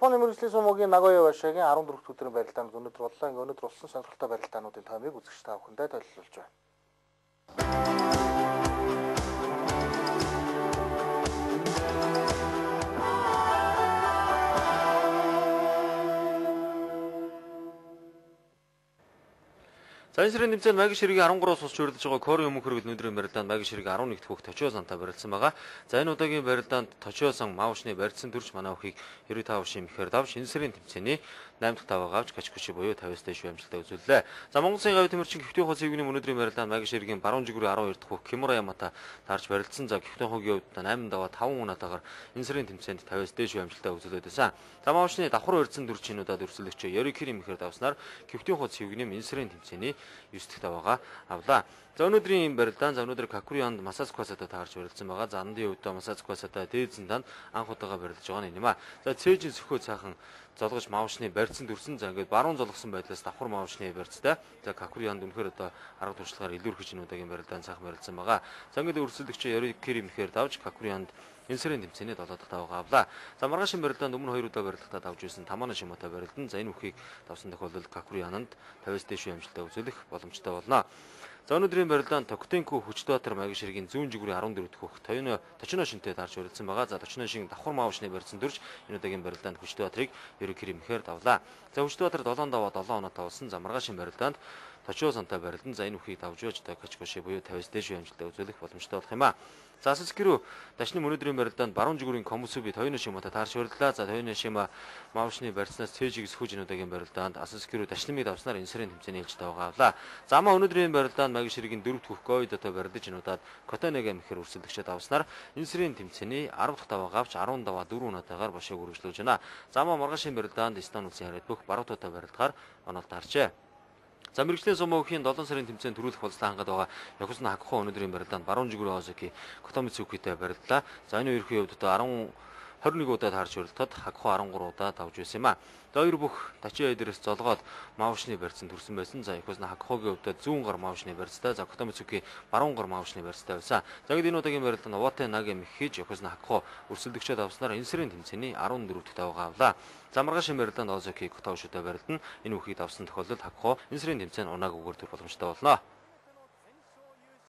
Японы мэрэгжлийн сумогийн Нагоя Вашагийн 14 дахь өдрийн барилдаанд өнөөдөр боллоо. Өнөөдөр болсон сонирхолтой барилдаануудын таймыг үзэгч та бүхэндээ төлөвлөж байна. Саясрын тэмцээнд Маги ширгийн 13-аас усч урилж байгаа Корея өмнөх хөргөл өндрийн барилдаанд Маги ширгийн 11 дахь бүх Точио сантаа барилсан байгаа. За энэ удаагийн барилдаанд Точио сан Маушны барилсан төрч манай өхийг 95 шим ихээр дав шинэ сарын тэмцээний 8 дахь даваа авч Качкуши буюу 50-аас дээш амжилттай үзүүллээ. За Монголын гавь тэмэрчин Гихтэн хоо цэвгийн өнөөдрийн барилдаанд Маги ширгийн баруун жигүүрийн 12 дахь бүх Кимура Ямата таарч барилсан. За Гихтэн хоогийн хувьд 8 даваа 5 унаатаагаар энэ сарын тэмцээнд 50-аас дээш амжилттай үзүүлээд байсан. За Маушны давхар барилсан төрчнүүдэд өрсөлдөгч Yorikiri ихээр давснаар Гихтэн хоо цэвгийн энэ сарын тэмцээний 9 дахь даваагаа авлаа. За өнөөдрийн барилдаан өнөөдөр Какурианд Масацквасата таарч барилсан байгаа. За андын хувьд Масацквасата дээд зэндаанд анх удаага барилж байгаа юм а. За цээжин сөхөө цаахан золгож Маушны барьсан дүрсэн. За ингээд баруун золгосон байдлаас давхар Маушны барьцтай. За Какурианд үнэхээр одоо арга туршлагаар илүүрхэж энэ удаагийн барилдаан цаахан барилсан байгаа. За ингээд өрсөлдөгч Yorikiri ихээр давж Какурианд энэ сарын тэмцээний 7 дахь даваагаа авлаа. За маргаашийн барилдаанд өмнө 2 удаа барилдахдаа давж байсан Тамана Шимата барилдан. За энэ үхийг давсан тохиолдолд Какурианд 50-аас дээш амжилттай үзүүлэх боломжтой болно. За өнөөдрийн барилдаанд Токутенко Хүчбаатар Маги ширгийн зүүн жигүүрийн 14 дахь хөх Точино шинтэй таарч барилсан байгаа. За Точино шин давхар Маушны барьсан төрж энэ удаагийн барилдаанд Хүчбаатарыг Yorikiri ихээр давлаа. За Хүчбаатар 7 даваа 7 оноотой болсон. За маргаашийн барилдаанд Точио сантай барилдан. За энэ үхийг давж байж Качкуши буюу 50-аас дээш амжилттай үзүүлэх боломжтой болох юм а. За Асацкиру дашны өнөөдрийн барилдаанд баруун жигүүрийн Комусуби Тойно Шимата таарч бариллаа. За Тойно Шима Маушны барьснаас цээжиг сөхөж энэ удаагийн барилдаанд Асацкиру дашнымыг давснаар энэ сарын тэмцээний ээлж даваагаа авлаа. За Ама өнөөдрийн барилдаанд Маги ширгийн 4 дахь Гойдото барилдаж энэ удаад Котенега мэхэр өрсөлдөгчөд давснаар энэ сарын тэмцээний 10 дахь даваагаа авч 10 даваа 4 унаатаагаар бошоог үргэлжлүүлж байна. За Ама маргаашийн барилдаанд Стан улсын харьяат бүх Баруутатай барилдахаар онол таарчээ. За мэрэгжлийн сумогийн 7 сарын тэмцээнд төрүүлэх болцлоо хангад байгаа Якусна Хакхо өнөөдрийн барилдаанд баруун жигүүрийн Озаки Котомицукитэй барилдлаа. За энэ ерөнхий хувьд одоо 21 удаа таарч барилдахад Хакхо 13 удаа давж байсан юм а. За хоёр бүх Тачио дээрээс золгоод Маушны барьсан төрсэн байсан. За Якусна Хакхогийн хувьд зүүн гар Маушны барьцтай, за Котомицуки баруун гар Маушны барьцтай байсан. За энэ удаагийн барилдаанд Овате Наги мэхэж Якусна Хакхо өрсөлдөгчөд авснаар энэ сарын тэмцээний 14 дахь даваагаа авлаа. За маргаашийн барилдаанд Озаки Котошутай барилдан энэ үхийг давсан тохиолдолд Хакхо энэ сарын тэмцээнд унааг өгөр төр боломжтой болно.